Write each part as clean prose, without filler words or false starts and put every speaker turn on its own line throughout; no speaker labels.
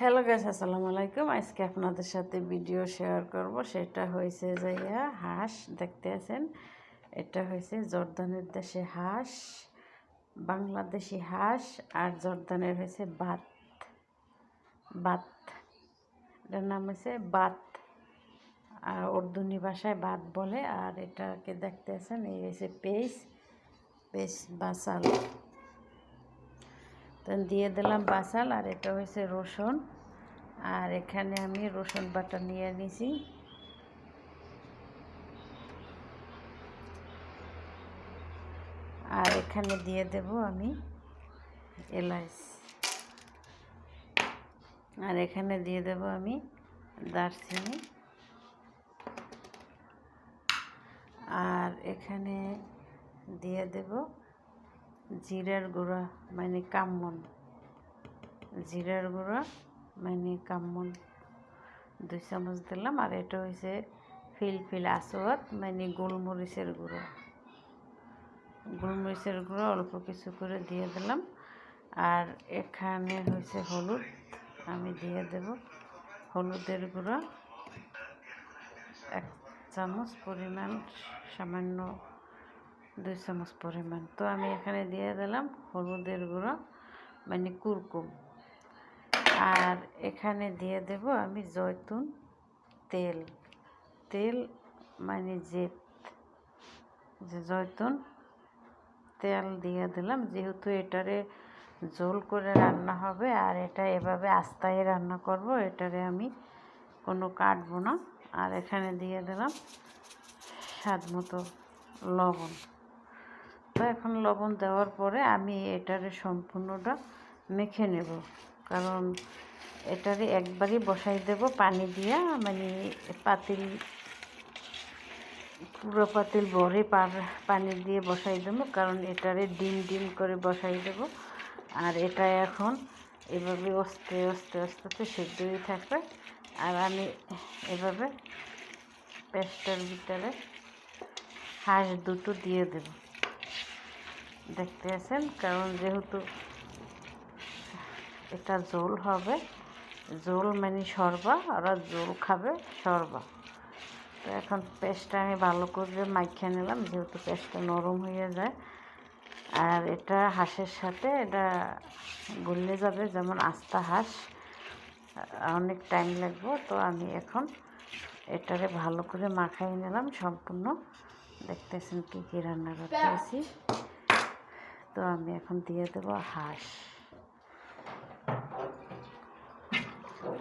Hello guys, আসসালামু আলাইকুম। আজকে আপনাদের সাথে ভিডিও শেয়ার করব। সেটা হয়েছে যাইয়া হাঁস দেখতে আছেন। এটা হয়েছে জর্দানের দেশে হাঁস, বাংলাদেশি হাঁস, আর জর্দানের হয়েছে বাত বাত এটার নাম হয়েছে বাত, আর উর্দুনি ভাষায় বাত বলে। আর এটাকে দেখতে আছেন, এই হয়েছে পেঁয়াজ বাসাল, তো দিয়ে দিলাম বাসাল। আর এটা হয়েছে রসুন, আর এখানে আমি রসুন বাটা নিয়ে নিছি। আর এখানে দিয়ে দেব আমি এলাচ, আর এখানে দিয়ে দেব আমি দারচিনি, আর এখানে দিয়ে দেব জিরার গুঁড়া মানে কামন, জিরার গুঁড়া মানে কামন 2 চামচ দিলাম। আর এটা হয়েছে ফিলফিল আসওয়াদ মানে গোলমরিচের গুঁড়ো, গোলমরিচের গুঁড়ো অল্প কিছু করে দিয়ে দিলাম। আর এখানে হয়েছে হলুদ, আমি দিয়ে দেব হলুদের গুঁড়ো 1 চামচ পরিমাণ, সামান্য 2 চামচ পরিমাণ। তো আমি এখানে দিয়ে দিলাম হলুদের গুঁড়ো মানে কুরকুম। আর এখানে দিয়ে দেব আমি জয়তুন তেল মানে যে জয়তুন তেল দিয়ে দিলাম, যেহেতু এটারে ঝোল করে রান্না হবে আর এটা এভাবে আস্তায় রান্না করব, এটারে আমি কোনো কাটবো না। আর এখানে দিয়ে দিলাম স্বাদ মতো লবণ। তো এখন লবণ দেওয়ার পরে আমি এটারে সম্পূর্ণটা মেখে নেব, কারণ এটারে একবারই বসাই দেব পানি দিয়া, মানে পাতিল পুরো পাতিল ভরে পানি দিয়ে বসাই দেবো, কারণ এটারে ডিম করে বসাই দেব। আর এটা এখন এভাবে আস্তে আস্তে সেদ্ধ হয়ে থাকবে। আর আমি এভাবে পেস্টের ভিতরে হাঁস দুটো দিয়ে দেব, দেখতে আছেন, কারণ যেহেতু এটা ঝোল হবে, ঝোল মানে শরবা, ওরা ঝোল খাবে শরবা। তো এখন পেস্টটা আমি ভালো করে মাখিয়ে নিলাম, যেহেতু পেস্টটা নরম হয়ে যায়। আর এটা হাঁসের সাথে এটা গলে যাবে, যেমন আস্তা হাঁস অনেক টাইম লাগবে। তো আমি এখন এটারে ভালো করে মাখাই নিলাম সম্পূর্ণ। দেখতেছেন কী রান্না করতে আছি। তো আমি এখন দিয়ে দেব হাঁস।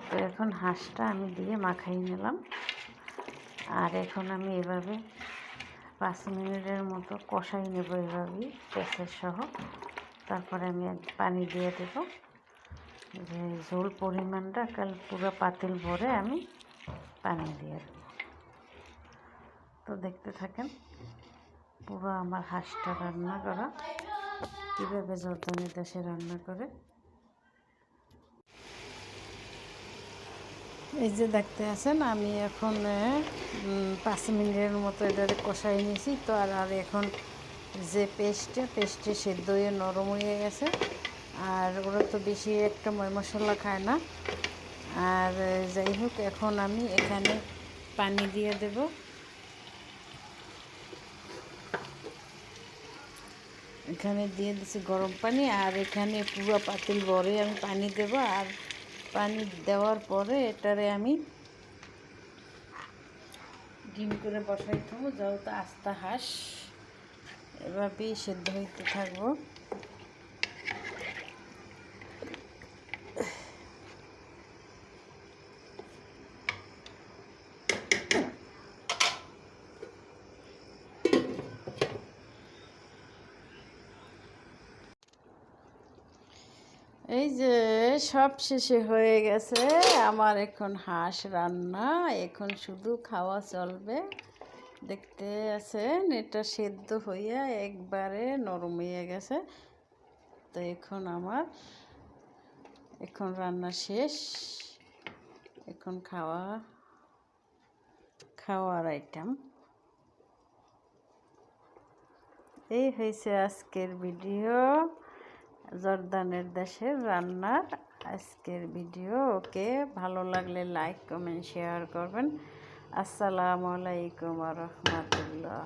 তো এখন হাঁসটা আমি দিয়ে মাখাই নিলাম। আর এখন আমি এভাবে 5 মিনিটের মতো কষাই নেব, এভাবেই পেঁয়াজ সহ। তারপরে আমি পানি দিয়ে দেব, যে ঝোল পরিমাণটা কাল পুরো পাতিল ভরে আমি পানি দিয়ে দেব। তো দেখতে থাকেন পুরো আমার হাঁসটা রান্না করা, কীভাবে জর্দানের দেশে রান্না করে। এই যে দেখতে আছেন, আমি এখন 5 মিনিটের মতো এটারে কষাই নিয়েছি। তো আর এখন যে পেস্টে সেদ্ধ হয়ে নরম হয়ে গেছে। আর ওরা তো বেশি একটা ময় মশলা খায় না। আর যাই হোক, এখন আমি এখানে পানি দিয়ে দেব। এখানে দিয়ে দিচ্ছি গরম পানি, আর এখানে পুরো পাতিল ভরে আমি পানি দেব। আর পানি দেওয়ার পরে এটারে আমি ডিম করে বসাই থাকবো, যেহেতু আস্তা হাঁস, এভাবেই সেদ্ধ হইতে থাকবো। এই যে সব শেষে হয়ে গেছে আমার এখন হাঁস রান্না, এখন শুধু খাওয়া চলবে। দেখতে আছেন এটা সেদ্ধ হইয়া একবারে নরম হয়ে গেছে। তো এখন আমার রান্না শেষ, এখন খাওয়ার আইটেম। এই হয়েছে আজকের ভিডিও জর্দানের দেশের রান্নার। আজকের ভিডিও। ওকে, ভালো লাগলে লাইক কমেন্ট শেয়ার করবেন। আসসালামু আলাইকুম ওয়া রাহমাতুল্লাহ।